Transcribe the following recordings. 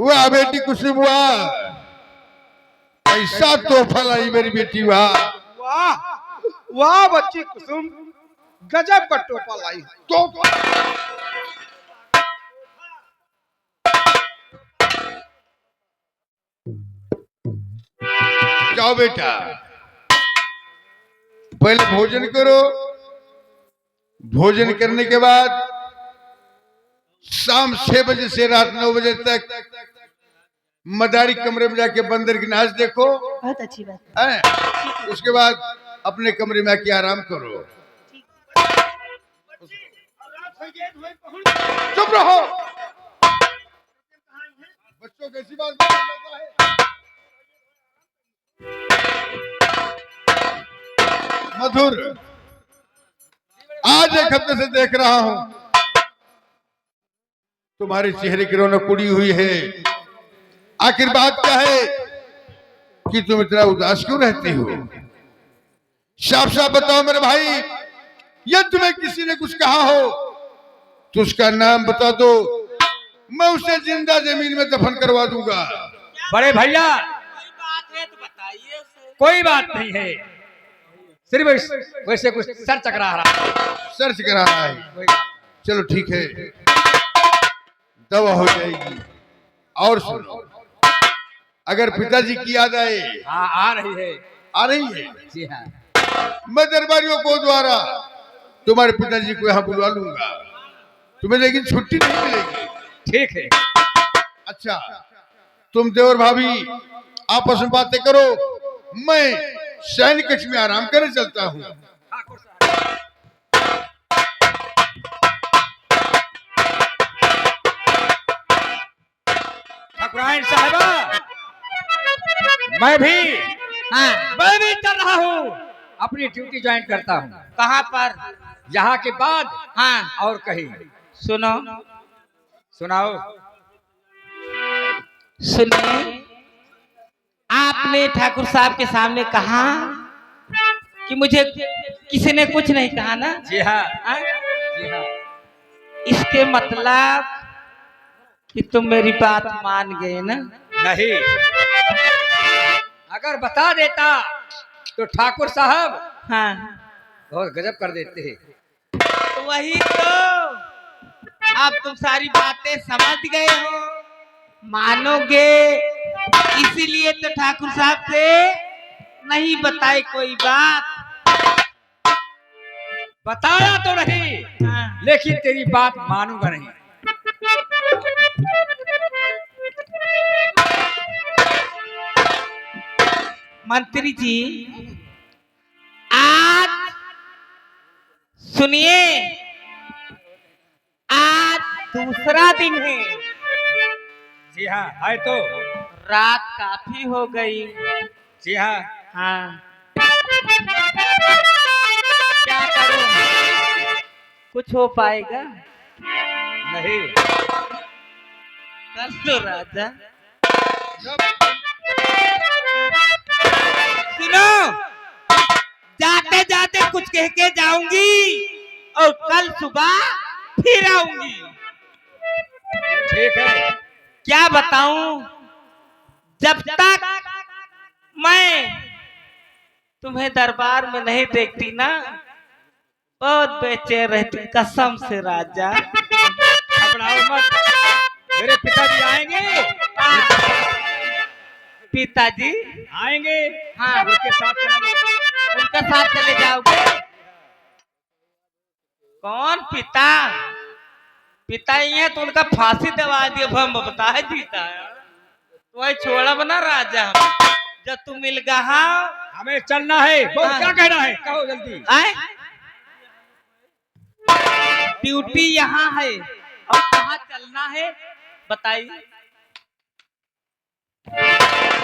वाह बेटी कुसुम वाह, ऐसा तोहफा लाई मेरी बेटी वाह। वाह वाह बच्ची कुसुम, गजब का टोपा लाई तो। जाओ बेटा, पहले भोजन करो। भोजन करने के बाद शाम 6 बजे से रात 9 बजे तक मदारी कमरे में जाके बंदर की नाच देखो। बहुत अच्छी बात है। उसके बाद अपने कमरे में आके आराम करो। चुप रहो, बच्चों कैसी बात जाता है। मधुर, आज 1 हफ्ते से देख रहा हूं तुम्हारे चेहरे की रौनक उड़ी हुई है। आखिर बात क्या है कि तुम इतना उदास क्यों रहती हो? साफ साफ बताओ मेरे भाई, यदि तुम्हें किसी ने कुछ कहा हो तो उसका नाम बता दो, मैं उसे जिंदा जमीन में दफन करवा दूंगा। बड़े भैया कोई बात नहीं है, सिर्फ वैसे कुछ सर चकरा रहा है। सर्च करा रहा है, चलो ठीक है, दवा हो जाएगी। और सुनो, अगर पिताजी की याद आए, हाँ आ रही है, आ रही है, जी हाँ, मैं दरबारियों को द्वारा तुम्हारे पिताजी को यहाँ बुलवा लूंगा। तुम्हें लेकिन छुट्टी नहीं मिलेगी। ठीक है। अच्छा, तुम देवर भाभी आपस में बातें करो, मैं सैनिक कक्ष में आराम करने चलता हूँ। ठाकुराइन साहिबा, मैं भी चल रहा हूँ, अपनी ड्यूटी ज्वाइन करता हूँ। कहाँ पर? यहाँ के बाद हाँ और कहीं। सुनो, सुनाओ। सुनिए, आपने ठाकुर साहब के सामने कहा कि मुझे किसी ने कुछ नहीं कहा ना? जी हाँ, हाँ? जी हाँ। इसके मतलब कि तुम मेरी बात मान गए ना? नहीं, अगर बता देता तो ठाकुर साहब हाँ बहुत गजब कर देते हैं। तो वही तो, अब तुम सारी बातें समझ गए हो, मानोगे, इसीलिए तो ठाकुर साहब से नहीं बताई कोई बात। बताया तो नहीं, हाँ। लेकिन तेरी बात मानूंगा नहीं। मंत्री जी, आज सुनिए, आज दूसरा दिन है। जी हाँ, है तो। रात काफी हो गई। जी हाँ। हाँ, क्या करूं? कुछ हो पाएगा? नहीं। कर लो राजा। सुनो, जाते जाते कुछ कह के जाऊंगी और कल सुबह फिर आऊंगी। ठीक है। क्या बताऊं, जब तक मैं तुम्हें दरबार में नहीं देखती ना, बहुत बेचैन रहती, कसम से राजा। घबराओ मत, मेरे पिताजी आएंगे। पिताजी आएंगे, हाँ, उनके साथ चलेंगे। उनका साथ चले जाओगे? कौन पिता? पिता ही है तो उनका फांसी दवा दिए, हम बता जीता है तो वही छोड़ा बना राजा। जब तू मिल गया, हमें चलना है। बोल, हाँ। क्या कहना है, कहो जल्दी। आए, ड्यूटी यहाँ है और कहाँ चलना है बताइए।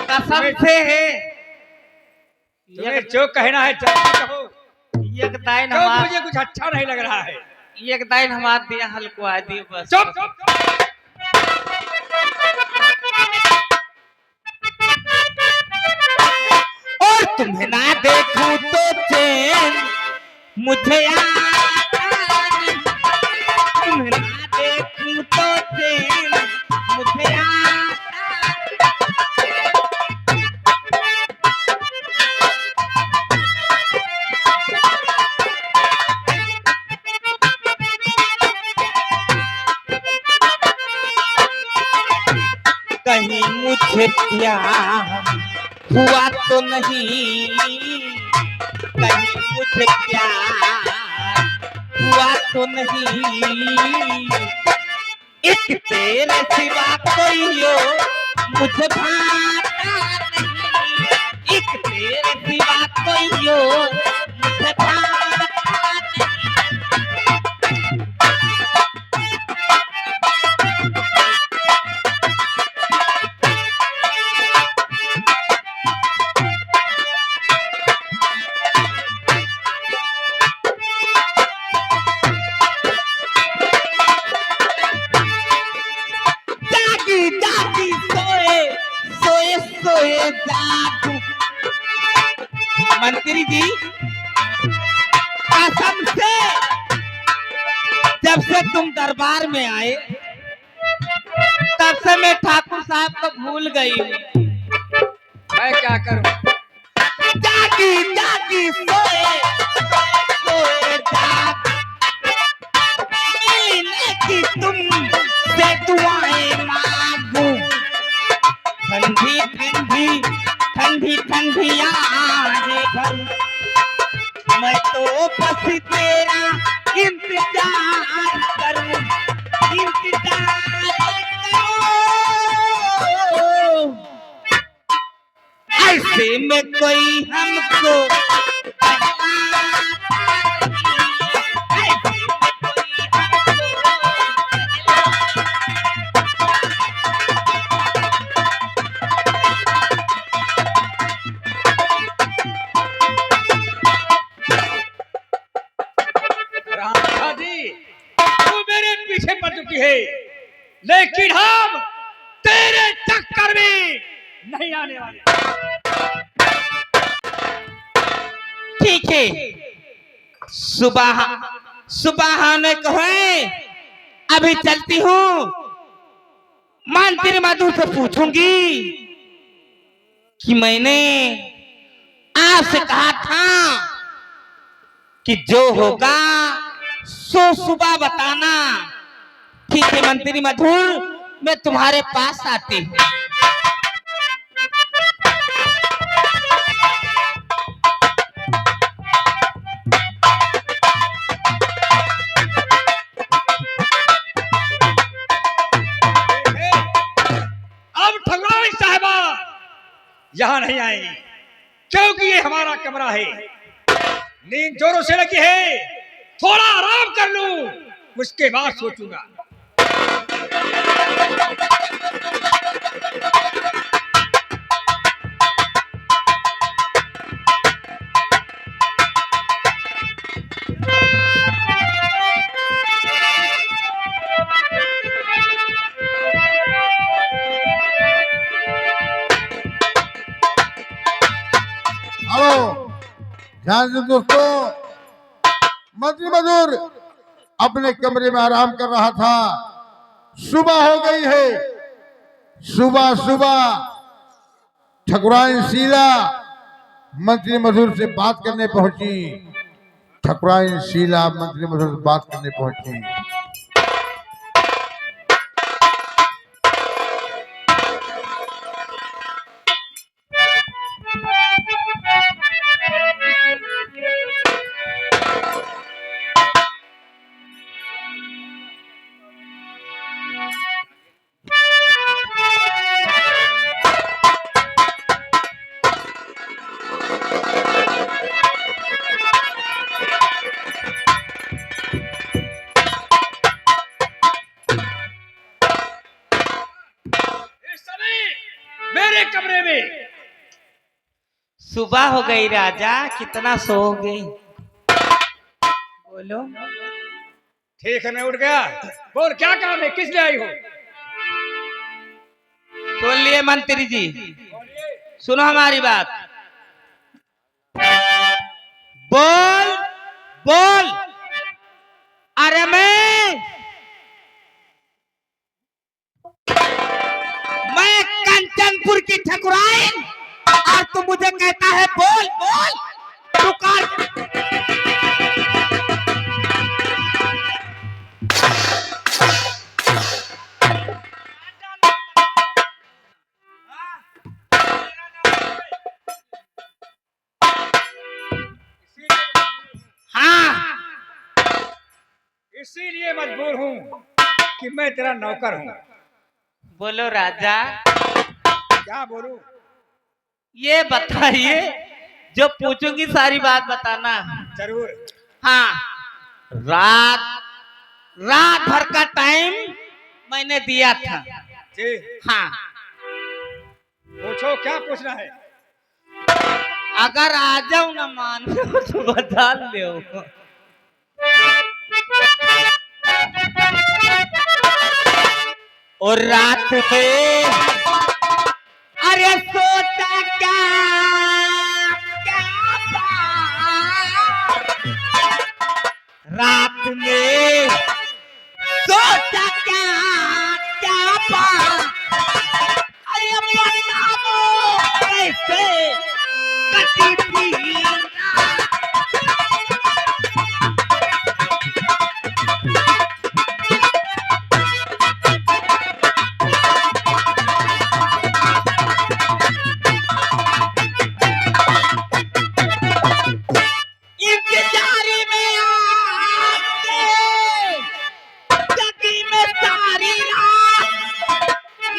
कसम से है, तुम्हें जो कहना है जल्दी कहो। एक दाइन क्यों, हमार, मुझे कुछ अच्छा नहीं लग रहा है। एक दाइन हमार दिया हल्कुआ दी बस। चुप। और तुम्हें ना देखूं तो चैन मुझे आता नहीं, तुम्हें ना देखूं तो चैन मुझे आता कहीं मुझे प्यार हुआ तो नहीं, कहीं मुझे प्यार हुआ तो नहीं, एक तेरे सिवा कोई हो मुझे भाता नहीं, एक तेरे सिवा कोई हो मुझे भाता नहीं। जागी जागी सोए सोए सोए जागू। मंत्री जी कसम से जब से तुम दरबार में आए तब से मैं ठाकुर साहब को भूल गई हूँ। मैं क्या करूं? जागी जागी सोए सोए सोए जागू। मिलने की तुम से दुआएं मांगू। ठंडी ठंडी ठंडी ठंडी आए भर मैं तो बस तेरा इंतजार करूं, इंतजार करूं। ऐसे में कोई हमको राधा जी तू मेरे पीछे पड़ चुकी है, लेकिन हम तेरे चक्कर में नहीं आने वाले। ठीक है, सुबह सुबह आने को है, अभी चलती हूँ। मंत्री मधु से पूछूंगी कि मैंने आपसे कहा था कि जो होगा सो सुबह बताना। ठीक है मंत्री मधुर, मैं तुम्हारे पास आती हूँ। अब ठकुराइन साहिबा यहाँ नहीं आएंगी, क्योंकि ये हमारा कमरा है। नींद जोरों से लगी है, थोड़ा आराम कर लूं, उसके बाद सोचूंगा। हेलो, ध्यान से दोस्तों, मंत्री मधुर अपने कमरे में आराम कर रहा था। सुबह हो गई है। सुबह सुबह ठकुराइन शीला मंत्री मधुर से बात करने पहुंची। ठकुराइन शीला मंत्री मधुर से बात करने पहुंची। मेरे कमरे में सुबह हो गई राजा, कितना सोओगे? बोलो। ठीक है, मैं उठ गया। बोल क्या काम है, किस लिए आई हो? सुन लिए मंत्री जी, सुनो हमारी बात। बोल बोल। अरे मैं कंचनपुर की ठकुराइन, और तू मुझे कहता है बोल बोल। तू मैं तेरा नौकर हूँ। बोलो राजा। क्या बोलूं? ये बताइए, जो पूछूंगी सारी बात बताना। जरूर। हाँ, रात रात भर का टाइम मैंने दिया था। जी, हाँ, पूछो क्या पूछना है। अगर आ जाऊं ना मान लो तो बता लो। और रात में अरे सोचा क्या क्या बात? रात में सोचा क्या क्या बात? अरे बताओ कैसे कटी थी रात? इंतजारी में आपके जगी में सारी रात,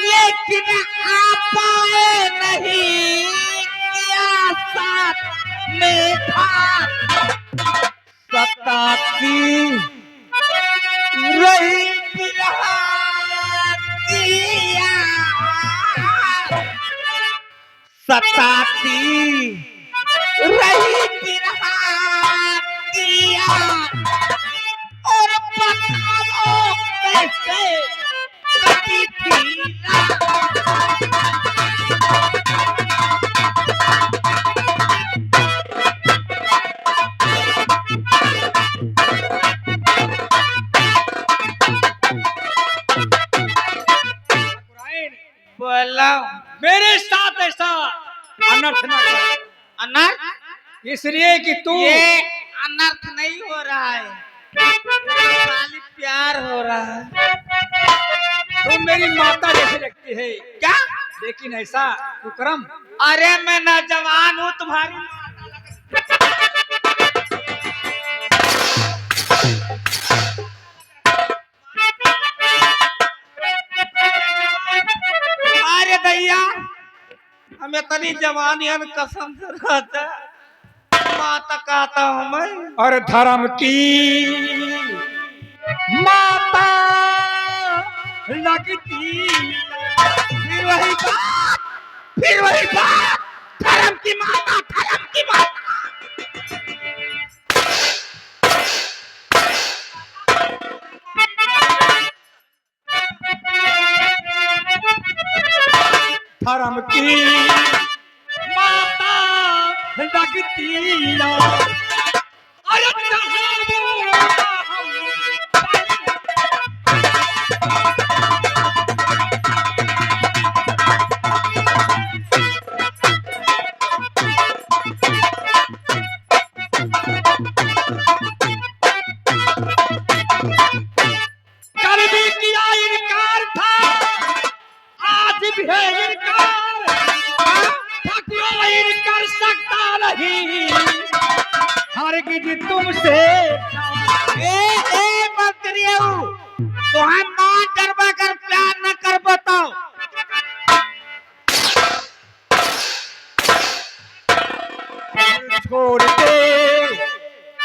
लेकिन आप पाए नहीं, क्या साथ में था? सताती रही बिरहा की याद, सताती रही बिरहा की याद। और बताओ कैसे कटी थी रात? ठाकुराइन, बोलो। मेरे साथ ऐसा अनर्थ न कर, अनर्थ? इसलिए कि तू ये अनर्थ नहीं हो रहा है, खाली प्यार हो रहा है। तू मेरी माता जैसी लगती है, क्या? लेकिन ऐसा कुकर्म। अरे मैं नौजवान हूँ तुम्हारी। अरे भैया, हम इतनी जवानी हम कसम से रहता माता कहता हूँ मैं। और धर्म की माता लगती। फिर वही बात, फिर वही बात। धर्म की माता, धर्म की माता। धर्म की माता लगती ना। अरे कल भी किया इनकार था, आज भी है इनकार। ठाकुर इनकार सकता नहीं, हरगिज तुमसे। ए मंत्री तो हम मां करवा कर प्यार न कर बताओ। छोड़ दे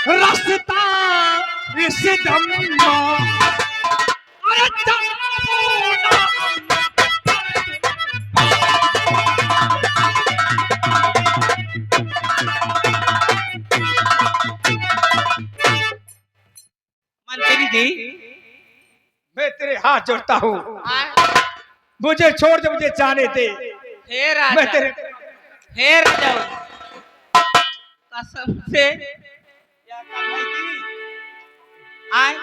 रास्ता इस धम्मा। अरे जाओ ना। मंत्री जी, मैं तेरे हाथ जोड़ता हूँ, हाँ, मुझे छोड़ दे, मुझे जाने दे। हे मैं राजा, तेरे हे राजा, कसम से क्या कमाई थी? आए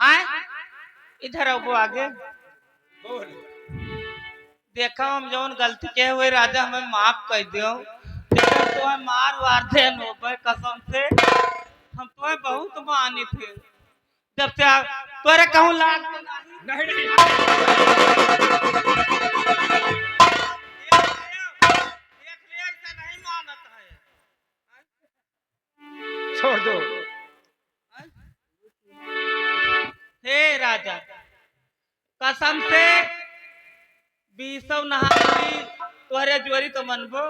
आए इधर आओ, वो आगे देखा। हम जौन गलती के हुए राजा हमें माफ कर दियो। तो हम मार वार दे नोबे, कसम से हम तो बहुत मानी थे। जब से तोरे कहूँ लाग नहीं नहीं, देख ले, ऐसा नहीं मानत है। छोड़ दो। हे राजा, कसम से 20 नहारी तोहरे जोरी तो मनबो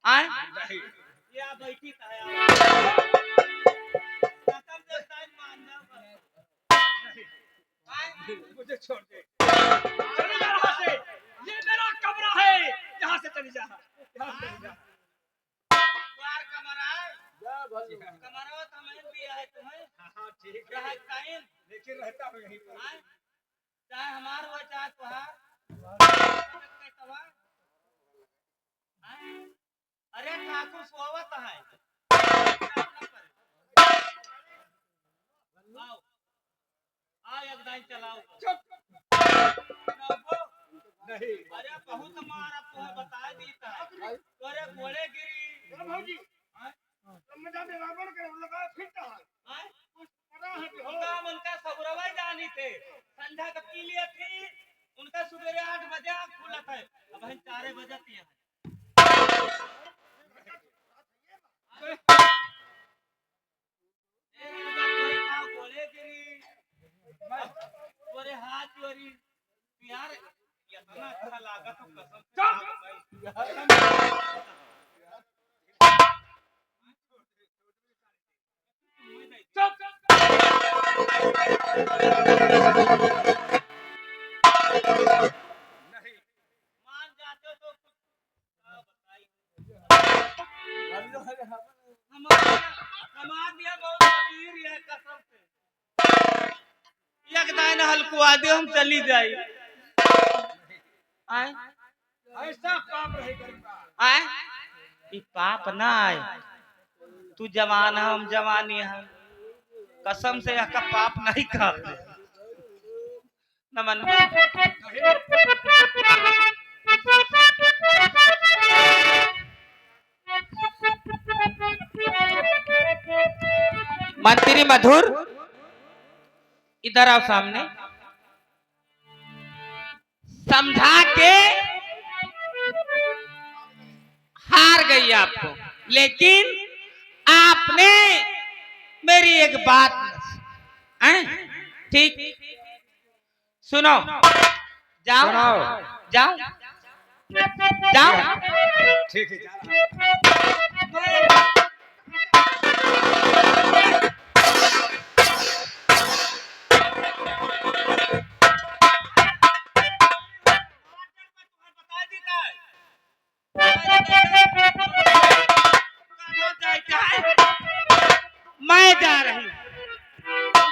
आए या बैठी था यार कसम से साइन मान जाओ आए मुझे छोड़ दे, चली जा यहाँ से, ये मेरा कमरा है, यहाँ से चली जा, यहाँ से चली जा। द्वार कमरा कमरा तो मैं भी है तुम्हें हाँ ठीक रह है, टाइम लेकिन रहता हूँ यहीं पर। आए चाहे हमार हो चाहे तुहार अरे ठाकुर सोवत है आओ आओ एक दाई चलाओ चुप, नब्बो। नहीं अरे बहुत मार अब तुम्हें बता दी था तोरे घोड़े गिरी भौजी मजा में रावण के लगा फिरता है आए कुछ पता है कि हो उनका सगुरवा जानी थे संध्या का पी लिए थी उनका सुबह 8 बजे आँख खुला था अब हम 4 बजे पिए तोरे हाथ चोरी यार इतना अच्छा लागा तो कसम नहीं, मान जाते तो कुछ हमार दिया बहुत कबीर है कसम से एक दान हल्कुआ दे हम चली जाई आए ऐसा पाप रहेगा। आए ई पाप ना आए तू जवान है हम जवानी है कसम से का पाप नहीं खाते नमन मंत्री मधुर इधर आओ सामने समझा के हार गई आपको लेकिन आपने मेरी एक बात ठीक सुनो जाओ सुनाओ। जाओ जाओ ठीक है, जा। मैं जा रही हूँ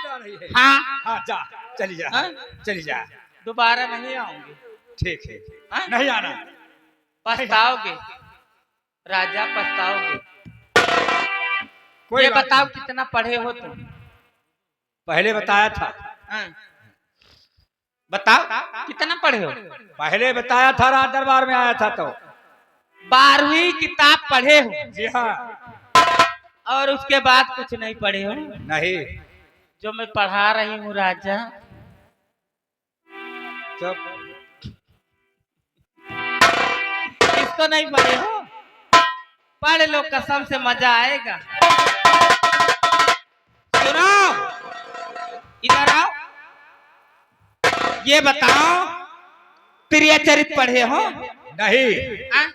जा रही है। हाँ हाँ जा, चली जा, हाँ? चली जा, दोबारा नहीं आऊंगी ठीक है, हाँ? नहीं आना। पछताओगे राजा पछताओगे कोई ये बात बताओ कितना पढ़े हो तुम पहले बताया था, हाँ? बताओ कितना पढ़े हो पहले बताया था, राज दरबार में आया था तो। 12वीं किताब पढ़े हो जी हाँ। और उसके बाद कुछ नहीं पढ़े हो नहीं, जो मैं पढ़ा रही हूँ राजा चुप, इसको नहीं पढ़े हो पढ़ लो कसम से मजा आएगा सुनो इधर आओ ये बताओ प्रिय चरित पढ़े हो नहीं, हाँ?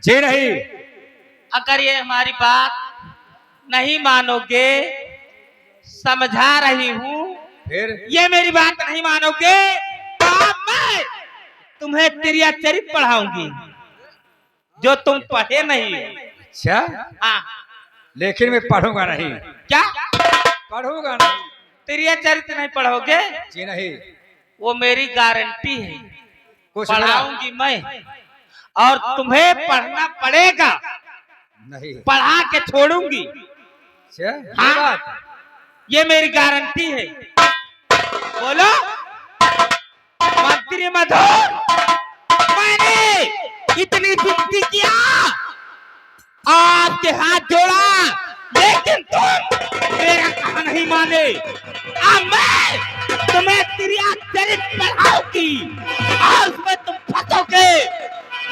जी नहीं, अगर ये हमारी बात नहीं मानोगे समझा रही हूँ फिर ये मेरी बात नहीं मानोगे तो मैं तुम्हें प्रिय चरित पढ़ाऊंगी जो तुम पढ़े नहीं अच्छा, हाँ लेकिन मैं पढ़ूंगा नहीं, क्या पढ़ूंगा नहीं, प्रिय चरित नहीं पढ़ोगे जी नहीं, वो मेरी गारंटी है कुछ ना, पढ़ाऊंगी मैं और तुम्हें पढ़ना पड़ेगा नहीं, पढ़ा के छोड़ूंगी अच्छा, ये हाँ बात, ये मेरी गारंटी है बोलो मंत्री मधुर मैंने इतनी विनती किया आपके हाथ जोड़ा लेकिन तुम मेरा कहा नहीं माने अब मैं तुम्हें क्रिया चरित पढ़ाऊंगी और उसमें तुम फंसोगे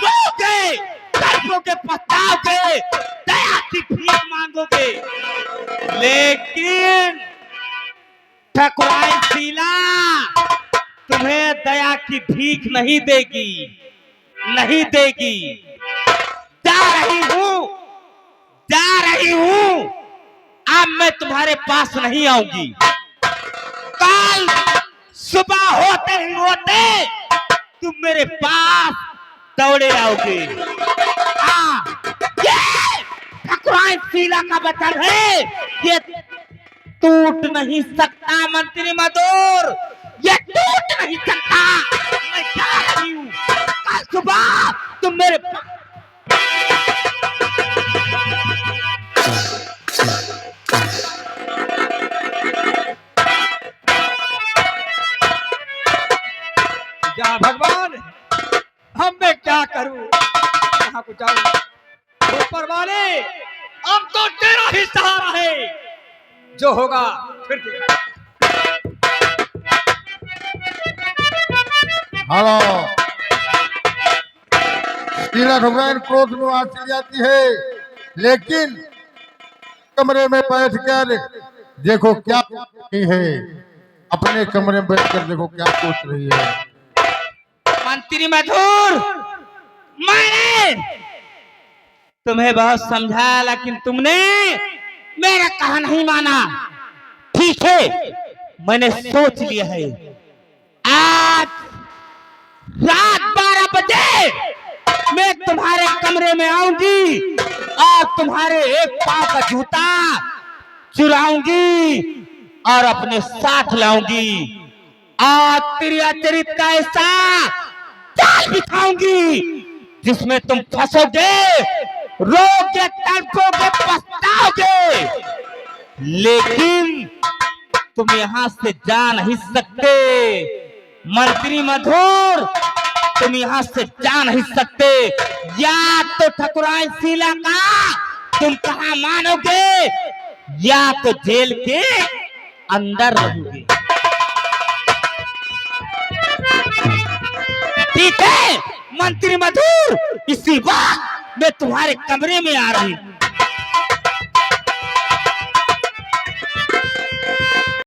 रोगे तड़पोगे पछताओगे दया की भीख मांगोगे लेकिन ठकुराइन शीला तुम्हें दया की भीख नहीं देगी, नहीं देगी। जा रही हूँ। अब मैं तुम्हारे पास नहीं आऊंगी। कल सुबह होते ही होते तुम मेरे पास दौड़े आओगे। हाँ, ये ठाकुराइन शीला का वचन है, ये टूट नहीं सकता मंत्री मधुर, ये टूट नहीं सकता। मैं जा रही हूँ, कल सुबह तुम मेरे जा भगवान, हम मैं क्या करूं, कहां को जाऊं। ऊपर वाले, अब तो तेरा ही सहारा है, जो होगा फिर देखा। हेलो, शीला ठाकुराइन क्रोध में आ चली जाती है, लेकिन कमरे में बैठकर देखो क्या रही है, अपने कमरे में बैठकर देखो क्या सोच रही है। मंत्री मधुर, मैंने तुम्हें बहुत समझाया, लेकिन तुमने मेरा कहा नहीं माना। ठीक है, मैंने सोच लिया है, आज रात 12 बजे मैं तुम्हारे कमरे में आऊंगी और तुम्हारे एक पांव का जूता चुराऊंगी और अपने साथ लाऊंगी। आज तेरा चरित्र का ऐसा जाल बिछाऊंगी जिसमें तुम फंसोगे, रोगे, तड़पोगे, पछताओगे, लेकिन तुम यहां से जा नहीं सकते। मंत्री मधुर, तुम यहां से जा नहीं सकते। या तो ठाकुराइन शीला का तुम कहां मानोगे, या तो जेल के अंदर रहोगे। ठीक है मंत्री मधुर, इसी वक्त मैं तुम्हारे कमरे में आ रही हूं।